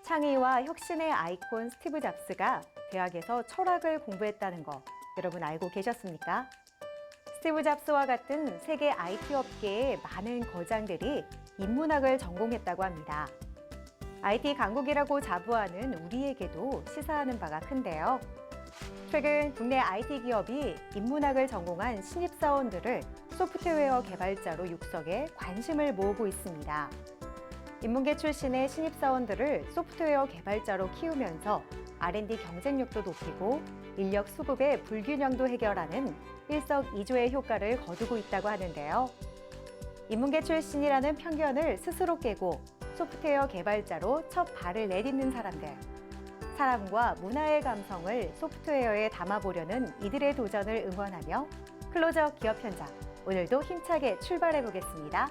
창의와 혁신의 아이콘 스티브 잡스가 대학에서 철학을 공부했다는 거 여러분 알고 계셨습니까? 스티브 잡스와 같은 세계 IT 업계의 많은 거장들이 인문학을 전공했다고 합니다. IT 강국이라고 자부하는 우리에게도 시사하는 바가 큰데요. 최근 국내 IT 기업이 인문학을 전공한 신입사원들을 소프트웨어 개발자로 육성해 관심을 모으고 있습니다. 인문계 출신의 신입사원들을 소프트웨어 개발자로 키우면서 R&D 경쟁력도 높이고 인력 수급의 불균형도 해결하는 일석이조의 효과를 거두고 있다고 하는데요. 인문계 출신이라는 편견을 스스로 깨고 소프트웨어 개발자로 첫 발을 내딛는 사람들. 사람과 문화의 감성을 소프트웨어에 담아보려는 이들의 도전을 응원하며 클로저 기업 현장, 오늘도 힘차게 출발해 보겠습니다.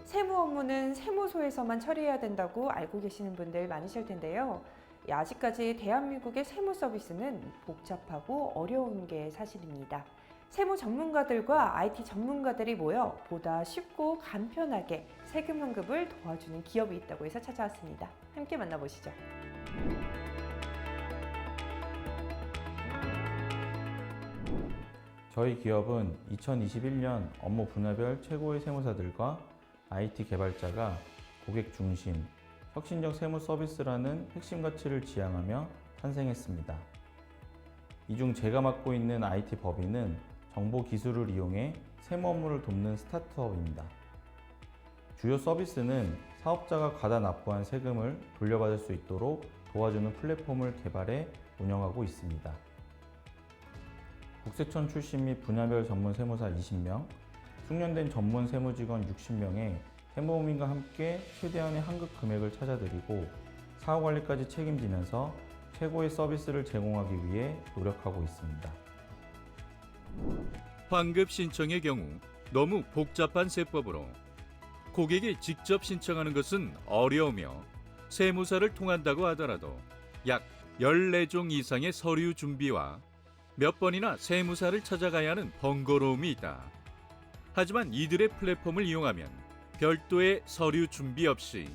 세무 업무는 세무소에서만 처리해야 된다고 알고 계시는 분들 많으실 텐데요. 아직까지 대한민국의 세무 서비스는 복잡하고 어려운 게 사실입니다. 세무 전문가들과 IT 전문가들이 모여 보다 쉽고 간편하게 세금 환급을 도와주는 기업이 있다고 해서 찾아왔습니다. 함께 만나보시죠. 저희 기업은 2021년 업무 분야별 최고의 세무사들과 IT 개발자가 고객 중심, 혁신적 세무 서비스라는 핵심 가치를 지향하며 탄생했습니다. 이 중 제가 맡고 있는 IT 법인은 정보 기술을 이용해 세무 업무를 돕는 스타트업입니다. 주요 서비스는 사업자가 과다 납부한 세금을 돌려받을 수 있도록 도와주는 플랫폼을 개발해 운영하고 있습니다. 국세청 출신 및 분야별 전문 세무사 20명, 숙련된 전문 세무직원 60명의 세무법인과 함께 최대한의 환급 금액을 찾아드리고 사후관리까지 책임지면서 최고의 서비스를 제공하기 위해 노력하고 있습니다. 환급 신청의 경우 너무 복잡한 세법으로 고객이 직접 신청하는 것은 어려우며 세무사를 통한다고 하더라도 약 14종 이상의 서류 준비와 몇 번이나 세무사를 찾아가야 하는 번거로움이 있다. 하지만 이들의 플랫폼을 이용하면 별도의 서류 준비 없이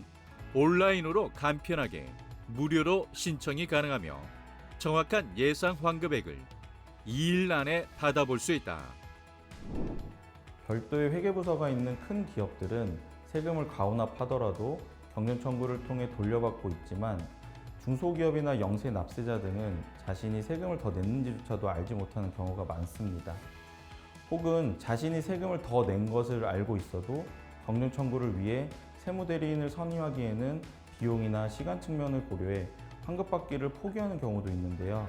온라인으로 간편하게 무료로 신청이 가능하며 정확한 예상 환급액을 2일 안에 받아볼 수 있다. 별도의 회계부서가 있는 큰 기업들은 세금을 가오납하더라도 경련 청구를 통해 돌려받고 있지만 중소기업이나 영세 납세자 등은 자신이 세금을 더 냈는지조차도 알지 못하는 경우가 많습니다. 혹은 자신이 세금을 더 낸 것을 알고 있어도 경련 청구를 위해 세무대리인을 선임하기에는 비용이나 시간 측면을 고려해 환급받기를 포기하는 경우도 있는데요.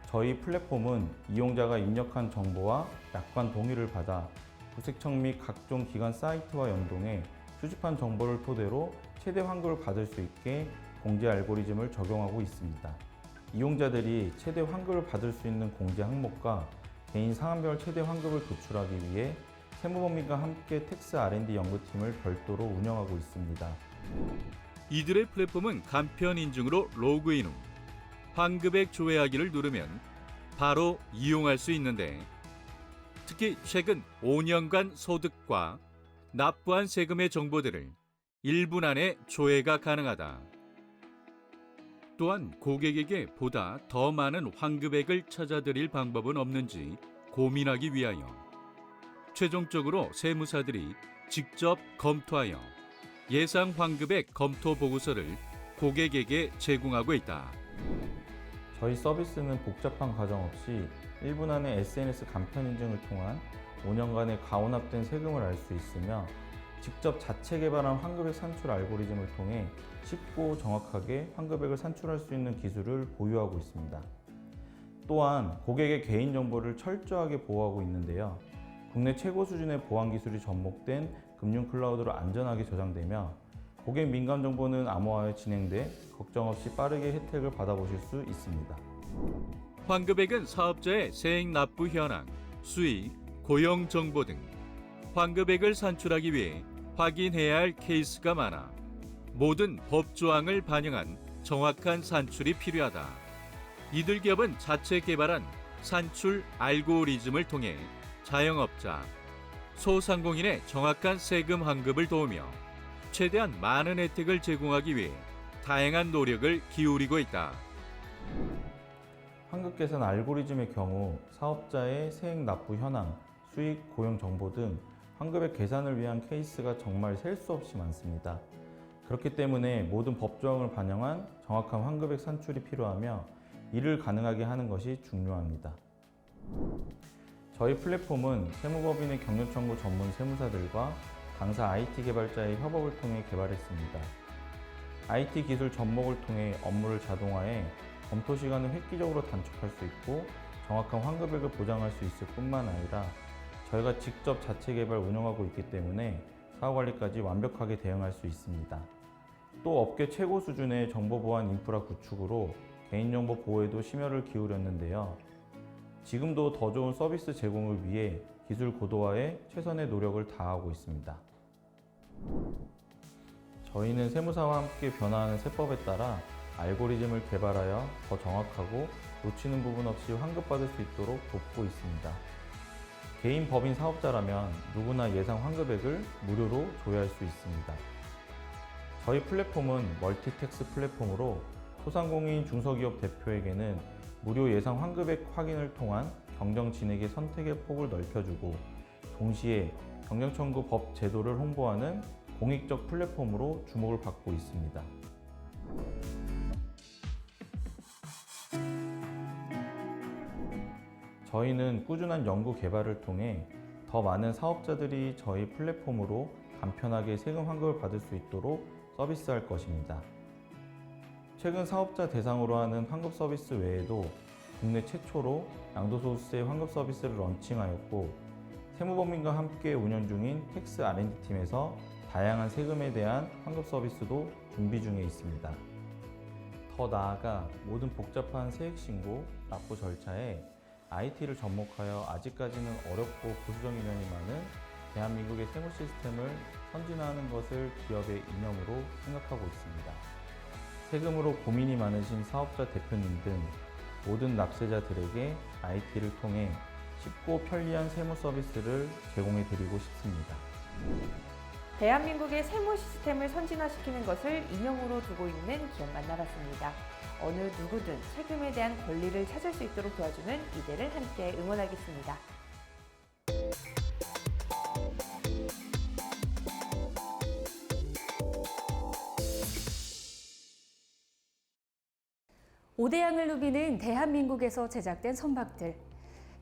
저희 플랫폼은 이용자가 입력한 정보와 약관 동의를 받아 국세청 및 각종 기관 사이트와 연동해 수집한 정보를 토대로 최대 환급을 받을 수 있게 공제 알고리즘을 적용하고 있습니다. 이용자들이 최대 환급을 받을 수 있는 공제 항목과 개인 상한별 최대 환급을 도출하기 위해 세무법인과 함께 텍스 R&D 연구팀을 별도로 운영하고 있습니다. 이들의 플랫폼은 간편 인증으로 로그인 후 환급액 조회하기를 누르면 바로 이용할 수 있는데 특히 최근 5년간 소득과 납부한 세금의 정보들을 1분 안에 조회가 가능하다. 또한 고객에게 보다 더 많은 환급액을 찾아드릴 방법은 없는지 고민하기 위하여 최종적으로 세무사들이 직접 검토하여 예상 환급액 검토 보고서를 고객에게 제공하고 있다. 저희 서비스는 복잡한 과정 없이 1분 안에 SNS 간편 인증을 통한 5년간의 가오납된 세금을 알 수 있으며 직접 자체 개발한 환급액 산출 알고리즘을 통해 쉽고 정확하게 환급액을 산출할 수 있는 기술을 보유하고 있습니다. 또한 고객의 개인정보를 철저하게 보호하고 있는데요. 국내 최고 수준의 보안 기술이 접목된 금융 클라우드로 안전하게 저장되며 고객 민감 정보는 암호화에 진행돼 걱정 없이 빠르게 혜택을 받아보실 수 있습니다. 환급액은 사업자의 세액 납부 현황, 수익, 고용 정보 등 환급액을 산출하기 위해 확인해야 할 케이스가 많아 모든 법 조항을 반영한 정확한 산출이 필요하다. 이들 기업은 자체 개발한 산출 알고리즘을 통해 자영업자, 소상공인의 정확한 세금 환급을 도우며 최대한 많은 혜택을 제공하기 위해 다양한 노력을 기울이고 있다. 환급 계산 알고리즘의 경우 사업자의 세액 납부 현황, 수익, 고용 정보 등 환급의 계산을 위한 케이스가 정말 셀 수 없이 많습니다. 그렇기 때문에 모든 법조항을 반영한 정확한 환급액 산출이 필요하며 이를 가능하게 하는 것이 중요합니다. 저희 플랫폼은 세무법인의 경력청구 전문 세무사들과 당사 IT 개발자의 협업을 통해 개발했습니다. IT 기술 접목을 통해 업무를 자동화해 검토 시간을 획기적으로 단축할 수 있고 정확한 환급액을 보장할 수 있을 뿐만 아니라 저희가 직접 자체 개발 운영하고 있기 때문에 사후 관리까지 완벽하게 대응할 수 있습니다. 또 업계 최고 수준의 정보 보안 인프라 구축으로 개인정보 보호에도 심혈을 기울였는데요. 지금도 더 좋은 서비스 제공을 위해 기술 고도화에 최선의 노력을 다하고 있습니다. 저희는 세무사와 함께 변화하는 세법에 따라 알고리즘을 개발하여 더 정확하고 놓치는 부분 없이 환급받을 수 있도록 돕고 있습니다. 개인 법인 사업자라면 누구나 예상 환급액을 무료로 조회할 수 있습니다. 저희 플랫폼은 멀티텍스 플랫폼으로 소상공인 중소기업 대표에게는 무료 예상 환급액 확인을 통한 경정 진액의 선택의 폭을 넓혀주고 동시에 경정청구 법 제도를 홍보하는 공익적 플랫폼으로 주목을 받고 있습니다. 저희는 꾸준한 연구 개발을 통해 더 많은 사업자들이 저희 플랫폼으로 간편하게 세금 환급을 받을 수 있도록 서비스할 것입니다. 최근 사업자 대상으로 하는 환급 서비스 외에도 국내 최초로 양도소득세 환급 서비스를 런칭하였고 세무법인과 함께 운영 중인 텍스 R&D팀에서 다양한 세금에 대한 환급 서비스도 준비 중에 있습니다. 더 나아가 모든 복잡한 세액신고, 납부 절차에 IT를 접목하여 아직까지는 어렵고 보수적인 면이 많은 대한민국의 세무 시스템을 선진화하는 것을 기업의 이념으로 생각하고 있습니다. 세금으로 고민이 많으신 사업자 대표님 등 모든 납세자들에게 IT를 통해 쉽고 편리한 세무 서비스를 제공해 드리고 싶습니다. 대한민국의 세무 시스템을 선진화시키는 것을 이념으로 두고 있는 기업 만나봤습니다. 어느 누구든 세금에 대한 권리를 찾을 수 있도록 도와주는 이들을 함께 응원하겠습니다. 오대양을 누비는 대한민국에서 제작된 선박들.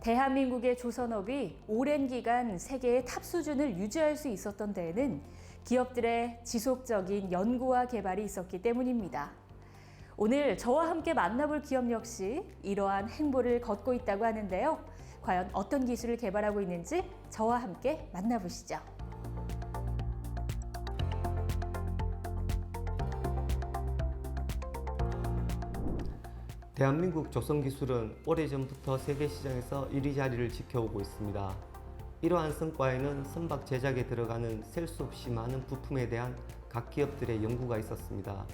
대한민국의 조선업이 오랜 기간 세계의 탑 수준을 유지할 수 있었던 데에는 기업들의 지속적인 연구와 개발이 있었기 때문입니다. 오늘 저와 함께 만나볼 기업 역시 이러한 행보를 걷고 있다고 하는데요. 과연 어떤 기술을 개발하고 있는지 저와 함께 만나보시죠. 대한민국 조선기술은 오래전부터 세계시장에서 1위 자리를 지켜오고 있습니다. 이러한 성과에는 선박 제작에 들어가는 셀 수 없이 많은 부품에 대한 각 기업들의 연구가 있었습니다.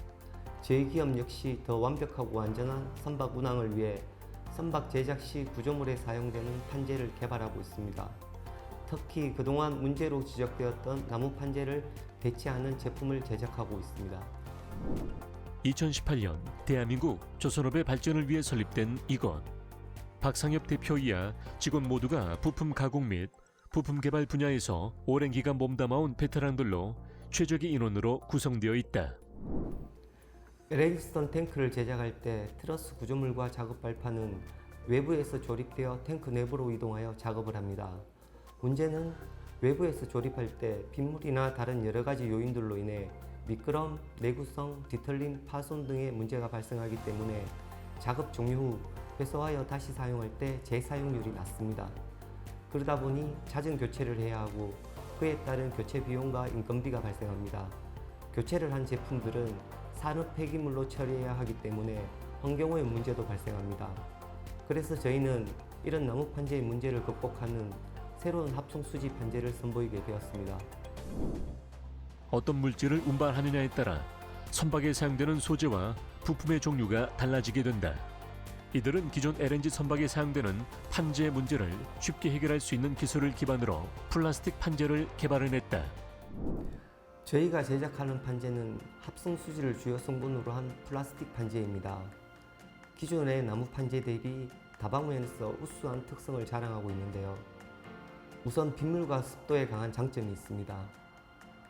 저희 기업 역시 더 완벽하고 안전한 선박 운항을 위해 선박 제작 시 구조물에 사용되는 판재를 개발하고 있습니다. 특히 그동안 문제로 지적되었던 나무 판재를 대체하는 제품을 제작하고 있습니다. 2018년 대한민국 조선업의 발전을 위해 설립된 이곳. 박상엽 대표 이하 직원 모두가 부품 가공 및 부품 개발 분야에서 오랜 기간 몸담아온 베테랑들로 최적의 인원으로 구성되어 있다. 레이스턴 탱크를 제작할 때 트러스 구조물과 작업 발판은 외부에서 조립되어 탱크 내부로 이동하여 작업을 합니다. 문제는 외부에서 조립할 때 빗물이나 다른 여러 가지 요인들로 인해 미끄럼, 내구성, 뒤틀림, 파손 등의 문제가 발생하기 때문에 작업 종료 후 회수하여 다시 사용할 때 재사용률이 낮습니다. 그러다 보니 잦은 교체를 해야 하고 그에 따른 교체 비용과 인건비가 발생합니다. 교체를 한 제품들은 산업 폐기물로 처리해야 하기 때문에 환경오염 문제도 발생합니다. 그래서 저희는 이런 나무 판재의 문제를 극복하는 새로운 합성 수지 판재를 선보이게 되었습니다. 어떤 물질을 운반하느냐에 따라 선박에 사용되는 소재와 부품의 종류가 달라지게 된다. 이들은 기존 LNG 선박에 사용되는 판재 문제를 쉽게 해결할 수 있는 기술을 기반으로 플라스틱 판재를 개발해냈다. 저희가 제작하는 판재는 합성 수지를 주요 성분으로 한 플라스틱 판재입니다. 기존의 나무 판재 대비 다방면에서 우수한 특성을 자랑하고 있는데요. 우선 빗물과 습도에 강한 장점이 있습니다.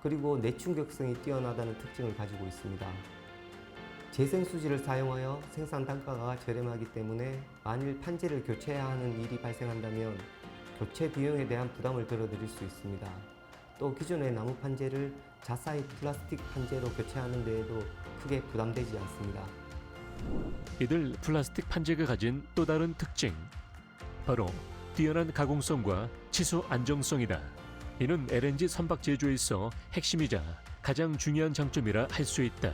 그리고 내충격성이 뛰어나다는 특징을 가지고 있습니다. 재생수지를 사용하여 생산 단가가 저렴하기 때문에 만일 판재를 교체해야 하는 일이 발생한다면 교체 비용에 대한 부담을 덜어드릴 수 있습니다. 또 기존의 나무 판재를 자사의 플라스틱 판재로 교체하는 데에도 크게 부담되지 않습니다. 이들 플라스틱 판재가 가진 또 다른 특징, 바로 뛰어난 가공성과 치수 안정성이다. 이는 LNG 선박 제조에 있어 핵심이자 가장 중요한 장점이라 할 수 있다.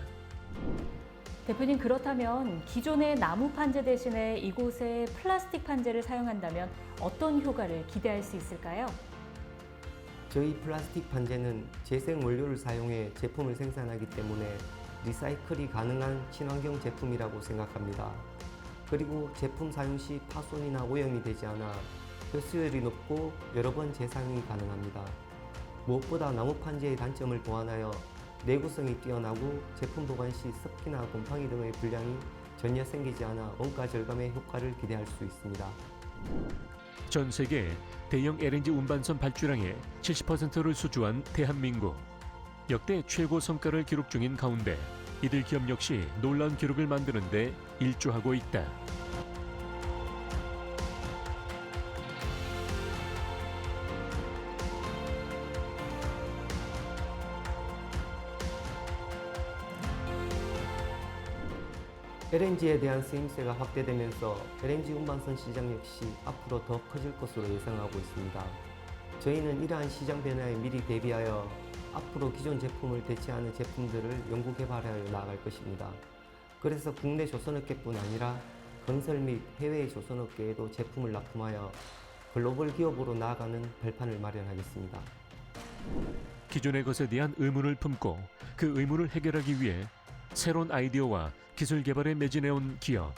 대표님, 그렇다면 기존의 나무 판재 대신에 이곳에 플라스틱 판재를 사용한다면 어떤 효과를 기대할 수 있을까요? 저희 플라스틱 판재는 재생 원료를 사용해 제품을 생산하기 때문에 리사이클이 가능한 친환경 제품이라고 생각합니다. 그리고 제품 사용 시 파손이나 오염이 되지 않아 흡수율이 높고 여러 번 재사용이 가능합니다. 무엇보다 나무 판재의 단점을 보완하여 내구성이 뛰어나고 제품 보관 시 습기나 곰팡이 등의 불량이 전혀 생기지 않아 원가 절감의 효과를 기대할 수 있습니다. 전 세계 대형 LNG 운반선 발주량의 70%를 수주한 대한민국. 역대 최고 성과를 기록 중인 가운데 이들 기업 역시 놀라운 기록을 만드는 데 일조하고 있다. LNG에 대한 쓰임새가 확대되면서 LNG 운반선 시장 역시 앞으로 더 커질 것으로 예상하고 있습니다. 저희는 이러한 시장 변화에 미리 대비하여 앞으로 기존 제품을 대체하는 제품들을 연구 개발하여 나아갈 것입니다. 그래서 국내 조선업계뿐 아니라 건설 및 해외 조선업계에도 제품을 납품하여 글로벌 기업으로 나아가는 발판을 마련하겠습니다. 기존의 것에 대한 의문을 품고 그 의문을 해결하기 위해 새로운 아이디어와 기술 개발에 매진해온 기업.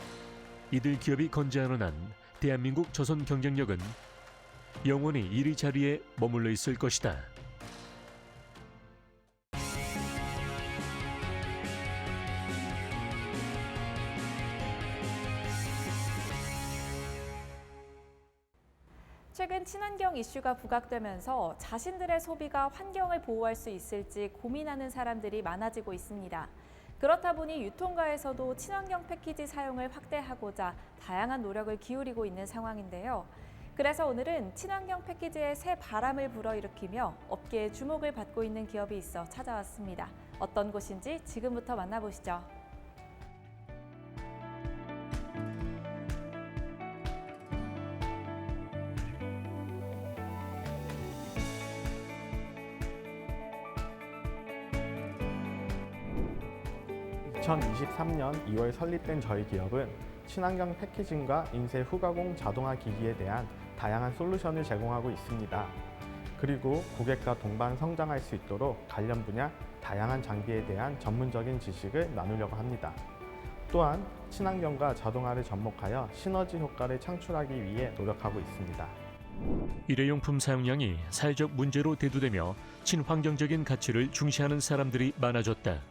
이들 기업이 건재하는 한 대한민국 조선 경쟁력은 영원히 1위 자리에 머물러 있을 것이다. 최근 친환경 이슈가 부각되면서 자신들의 소비가 환경을 보호할 수 있을지 고민하는 사람들이 많아지고 있습니다. 그렇다 보니 유통가에서도 친환경 패키지 사용을 확대하고자 다양한 노력을 기울이고 있는 상황인데요. 그래서 오늘은 친환경 패키지에 새 바람을 불어일으키며 업계의 주목을 받고 있는 기업이 있어 찾아왔습니다. 어떤 곳인지 지금부터 만나보시죠. (2023년 2월) 설립된 저희 기업은 친환경 패키징과 인쇄 후가공 자동화 기기에 대한 다양한 솔루션을 제공하고 있습니다. 그리고 고객과 동반 성장할 수 있도록 관련 분야 다양한 장비에 대한 전문적인 지식을 나누려고 합니다. 또한 친환경과 자동화를 접목하여 시너지 효과를 창출하기 위해 노력하고 있습니다. 일회용품 사용량이 사회적 문제로 대두되며 친환경적인 가치를 중시하는 사람들이 많아졌다.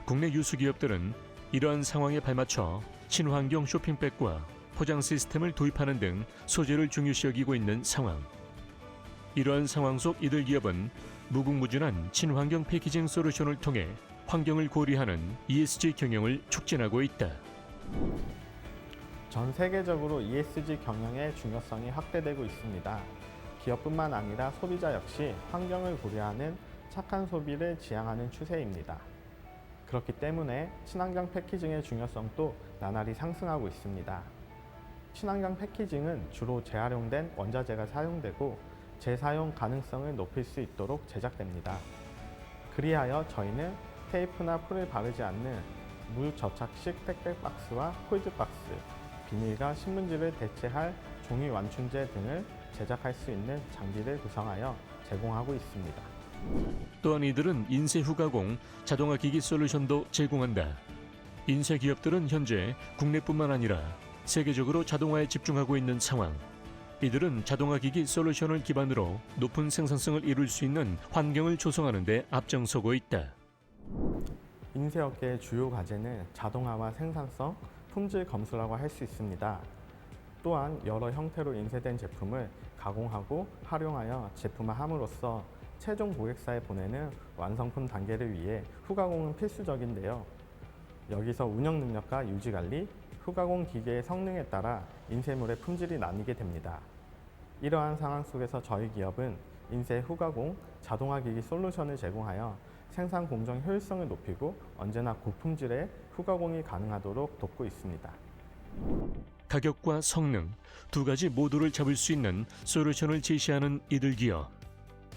국내 유수 기업들은 이러한 상황에 발맞춰 친환경 쇼핑백과 포장 시스템을 도입하는 등 소재를 중요시 여기고 있는 상황. 이러한 상황 속 이들 기업은 무궁무진한 친환경 패키징 솔루션을 통해 환경을 고려하는 ESG 경영을 촉진하고 있다. 전 세계적으로 ESG 경영의 중요성이 확대되고 있습니다. 기업뿐만 아니라 소비자 역시 환경을 고려하는 착한 소비를 지향하는 추세입니다. 그렇기 때문에 친환경 패키징의 중요성도 나날이 상승하고 있습니다. 친환경 패키징은 주로 재활용된 원자재가 사용되고 재사용 가능성을 높일 수 있도록 제작됩니다. 그리하여 저희는 테이프나 풀을 바르지 않는 무접착식 택배 박스와 콜드박스, 비닐과 신문지를 대체할 종이 완충제 등을 제작할 수 있는 장비를 구성하여 제공하고 있습니다. 또한 이들은 인쇄 후가공, 자동화 기기 솔루션도 제공한다. 인쇄 기업들은 현재 국내뿐만 아니라 세계적으로 자동화에 집중하고 있는 상황. 이들은 자동화 기기 솔루션을 기반으로 높은 생산성을 이룰 수 있는 환경을 조성하는 데 앞장서고 있다. 인쇄업계의 주요 과제는 자동화와 생산성, 품질 검수라고 할 수 있습니다. 또한 여러 형태로 인쇄된 제품을 가공하고 활용하여 제품화함으로써 최종 고객사에 보내는 완성품 단계를 위해 후가공은 필수적인데요. 여기서 운영 능력과 유지 관리, 후가공 기계의 성능에 따라 인쇄물의 품질이 나뉘게 됩니다. 이러한 상황 속에서 저희 기업은 인쇄 후가공, 자동화 기기 솔루션을 제공하여 생산 공정 효율성을 높이고 언제나 고품질의 후가공이 가능하도록 돕고 있습니다. 가격과 성능 두 가지 모두를 잡을 수 있는 솔루션을 제시하는 이들 기업.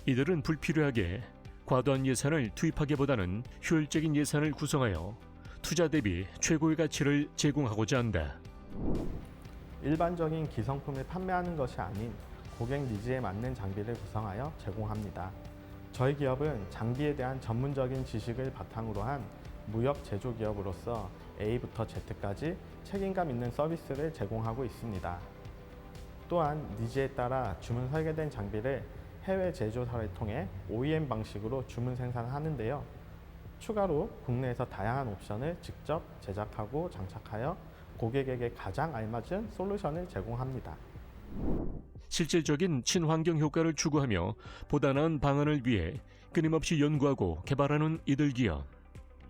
이들은 불필요하게 과도한 예산을 투입하기보다는 효율적인 예산을 구성하여 투자 대비 최고의 가치를 제공하고자 한다. 일반적인 기성품을 판매하는 것이 아닌 고객 니즈에 맞는 장비를 구성하여 제공합니다. 저희 기업은 장비에 대한 전문적인 지식을 바탕으로 한 무역 제조 기업으로서 A부터 Z까지 책임감 있는 서비스를 제공하고 있습니다. 또한 니즈에 따라 주문 설계된 장비를 해외 제조사를 통해 OEM 방식으로 주문 생산하는데요. 추가로 국내에서 다양한 옵션을 직접 제작하고 장착하여 고객에게 가장 알맞은 솔루션을 제공합니다. 실질적인 친환경 효과를 추구하며 보다 나은 방안을 위해 끊임없이 연구하고 개발하는 이들 기업.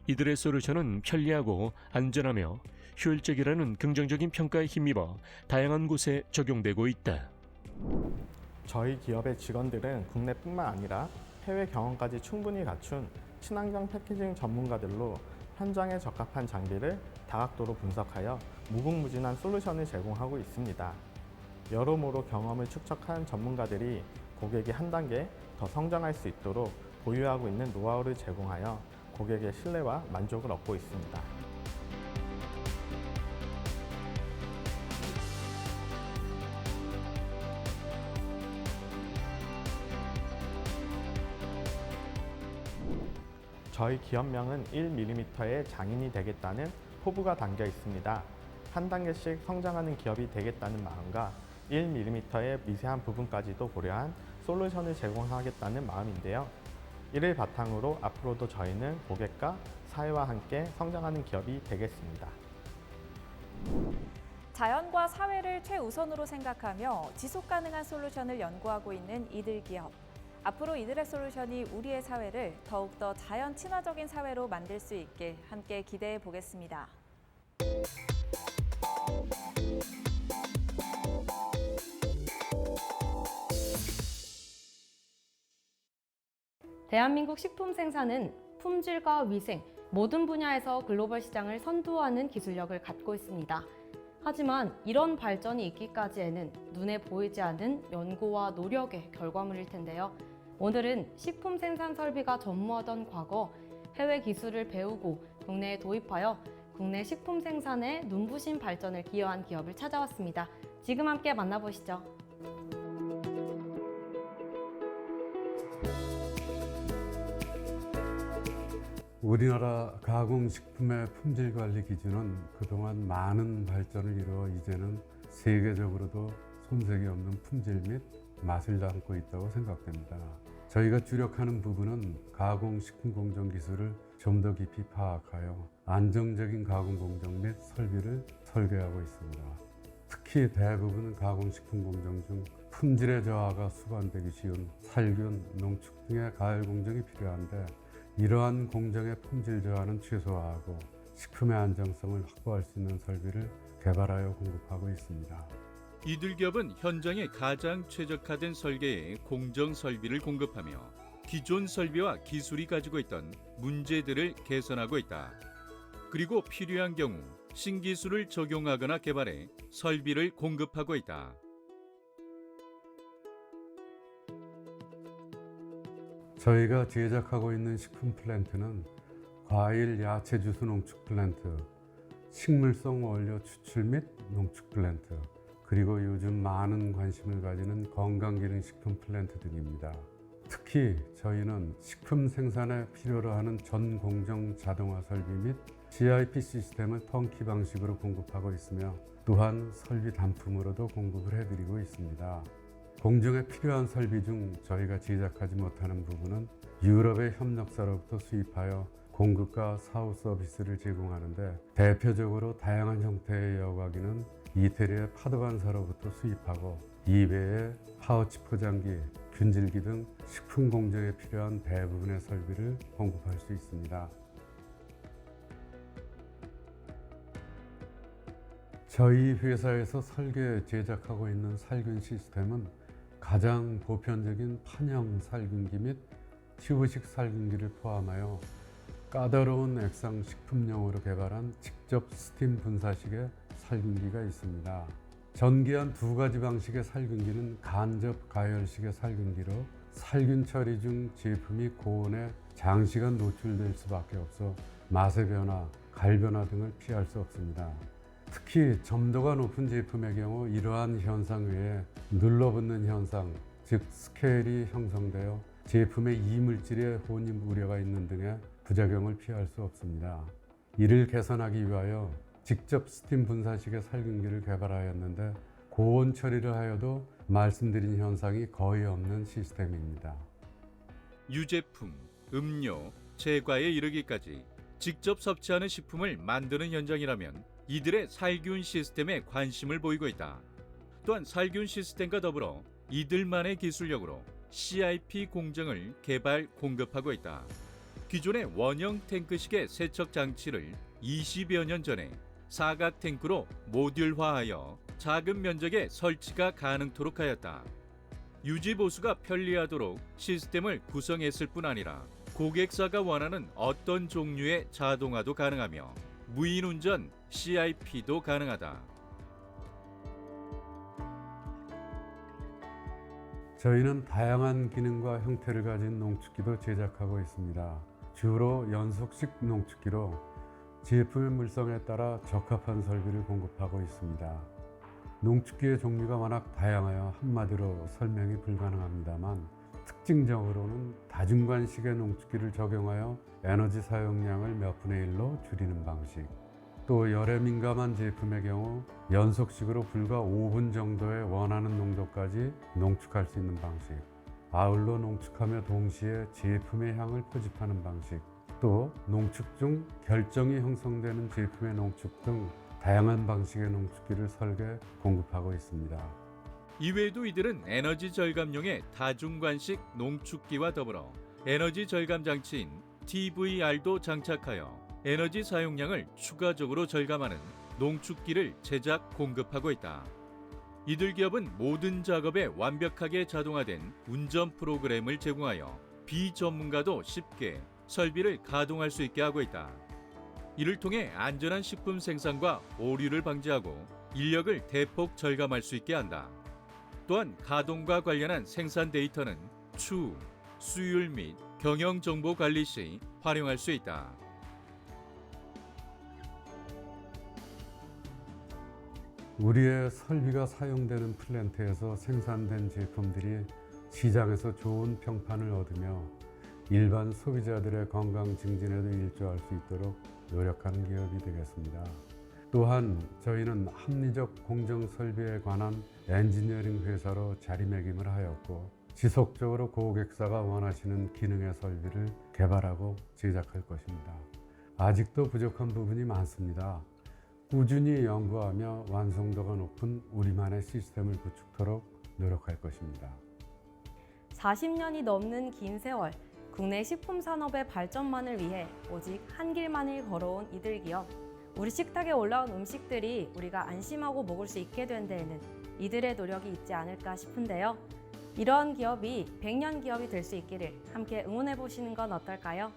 이들의 솔루션은 편리하고 안전하며 효율적이라는 긍정적인 평가에 힘입어 다양한 곳에 적용되고 있다. 저희 기업의 직원들은 국내뿐만 아니라 해외 경험까지 충분히 갖춘 친환경 패키징 전문가들로 현장에 적합한 장비를 다각도로 분석하여 무궁무진한 솔루션을 제공하고 있습니다. 여러모로 경험을 축적한 전문가들이 고객이 한 단계 더 성장할 수 있도록 보유하고 있는 노하우를 제공하여 고객의 신뢰와 만족을 얻고 있습니다. 저희 기업명은 1mm의 장인이 되겠다는 포부가 담겨 있습니다. 한 단계씩 성장하는 기업이 되겠다는 마음과 1mm의 미세한 부분까지도 고려한 솔루션을 제공하겠다는 마음인데요. 이를 바탕으로 앞으로도 저희는 고객과 사회와 함께 성장하는 기업이 되겠습니다. 자연과 사회를 최우선으로 생각하며 지속가능한 솔루션을 연구하고 있는 이들 기업. 앞으로 이들의 솔루션이 우리의 사회를 더욱더 자연 친화적인 사회로 만들 수 있게 함께 기대해 보겠습니다. 대한민국 식품 생산은 품질과 위생, 모든 분야에서 글로벌 시장을 선도하는 기술력을 갖고 있습니다. 하지만 이런 발전이 있기까지에는 눈에 보이지 않는 연구와 노력의 결과물일 텐데요. 오늘은 식품 생산 설비가 전무하던 과거 해외 기술을 배우고 국내에 도입하여 국내 식품 생산의 눈부신 발전을 기여한 기업을 찾아왔습니다. 지금 함께 만나보시죠. 우리나라 가공식품의 품질관리 기준은 그동안 많은 발전을 이루어 이제는 세계적으로도 손색이 없는 품질 및 맛을 담고 있다고 생각됩니다. 저희가 주력하는 부분은 가공식품 공정 기술을 좀 더 깊이 파악하여 안정적인 가공 공정 및 설비를 설계하고 있습니다. 특히 대부분 가공식품 공정 중 품질의 저하가 수반되기 쉬운 살균, 농축 등의 가열 공정이 필요한데 이러한 공정의 품질 저하는 최소화하고 식품의 안정성을 확보할 수 있는 설비를 개발하여 공급하고 있습니다. 이들 기업은 현장에 가장 최적화된 설계의 공정 설비를 공급하며 기존 설비와 기술이 가지고 있던 문제들을 개선하고 있다. 그리고 필요한 경우 신기술을 적용하거나 개발해 설비를 공급하고 있다. 저희가 제작하고 있는 식품 플랜트는 과일, 야채 주스 농축 플랜트, 식물성 원료 추출 및 농축 플랜트, 그리고 요즘 많은 관심을 가지는 건강기능식품 플랜트 등입니다. 특히 저희는 식품 생산에 필요로 하는 전공정 자동화 설비 및 CIP 시스템을 턴키 방식으로 공급하고 있으며 또한 설비 단품으로도 공급을 해드리고 있습니다. 공중에 필요한 설비 중 저희가 제작하지 못하는 부분은 유럽의 협력사로부터 수입하여 공급과 사후 서비스를 제공하는데, 대표적으로 다양한 형태의 여과기는 이태리의 파도반사로부터 수입하고, 이외에 파우치 포장기, 균질기 등 식품 공정에 필요한 대부분의 설비를 공급할 수 있습니다. 저희 회사에서 설계 제작하고 있는 살균 시스템은 가장 보편적인 판형 살균기 및 튜브식 살균기를 포함하여 까다로운 액상 식품용으로 개발한 직접 스팀 분사식의 살균기가 있습니다. 전기한 두 가지 방식의 살균기는 간접 가열식의 살균기로 살균 처리 중 제품이 고온에 장시간 노출될 수밖에 없어 맛의 변화, 갈 변화 등을 피할 수 없습니다. 특히 점도가 높은 제품의 경우 이러한 현상 외에 눌러붙는 현상, 즉 스케일이 형성되어 제품의 이물질에 혼입 우려가 있는 등의 부작용을 피할 수 없습니다. 이를 개선하기 위하여 직접 스팀 분사식의 살균기를 개발하였는데, 고온 처리를 하여도 말씀드린 현상이 거의 없는 시스템입니다. 유제품, 음료, 제과에 이르기까지 직접 섭취하는 식품을 만드는 현장이라면 이들의 살균 시스템에 관심을 보이고 있다. 또한 살균 시스템과 더불어 이들만의 기술력으로 CIP 공정을 개발, 공급하고 있다. 기존의 원형 탱크식의 세척 장치를 20여 년 전에 사각 탱크로 모듈화하여 작은 면적에 설치가 가능토록 하였다. 유지 보수가 편리하도록 시스템을 구성했을 뿐 아니라 고객사가 원하는 어떤 종류의 자동화도 가능하며 무인 운전 CIP도 가능하다. 저희는 다양한 기능과 형태를 가진 농축기도 제작하고 있습니다. 주로 연속식 농축기로 제품의 물성에 따라 적합한 설비를 공급하고 있습니다. 농축기의 종류가 워낙 다양하여 한마디로 설명이 불가능합니다만, 특징적으로는 다중관식의 농축기를 적용하여 에너지 사용량을 몇 분의 1로 줄이는 방식, 또 열에 민감한 제품의 경우 연속식으로 불과 5분 정도의 원하는 농도까지 농축할 수 있는 방식, 아울러 농축하며 동시에 제품의 향을 포집하는 방식, 또 농축 중 결정이 형성되는 제품의 농축 등 다양한 방식의 농축기를 설계, 공급하고 있습니다. 이외에도 이들은 에너지 절감용의 다중관식 농축기와 더불어 에너지 절감 장치인 TVR도 장착하여 에너지 사용량을 추가적으로 절감하는 농축기를 제작, 공급하고 있다. 이들 기업은 모든 작업에 완벽하게 자동화된 운전 프로그램을 제공하여 비전문가도 쉽게 설비를 가동할 수 있게 하고 있다. 이를 통해 안전한 식품 생산과 오류를 방지하고 인력을 대폭 절감할 수 있게 한다. 또한 가동과 관련한 생산 데이터는 추, 수율 및 경영 정보 관리 시 활용할 수 있다. 우리의 설비가 사용되는 플랜트에서 생산된 제품들이 시장에서 좋은 평판을 얻으며 일반 소비자들의 건강 증진에도 일조할 수 있도록 노력하는 기업이 되겠습니다. 또한 저희는 합리적 공정 설비에 관한 엔지니어링 회사로 자리매김을 하였고, 지속적으로 고객사가 원하시는 기능의 설비를 개발하고 제작할 것입니다. 아직도 부족한 부분이 많습니다. 꾸준히 연구하며 완성도가 높은 우리만의 시스템을 구축토록 노력할 것입니다. 40년이 넘는 긴 세월, 국내 식품 산업의 발전만을 위해 오직 한 길만을 걸어온 이들 기업. 우리 식탁에 올라온 음식들이 우리가 안심하고 먹을 수 있게 된 데에는 이들의 노력이 있지 않을까 싶은데요. 이러한 기업이 100년 기업이 될 수 있기를 함께 응원해 보시는 건 어떨까요?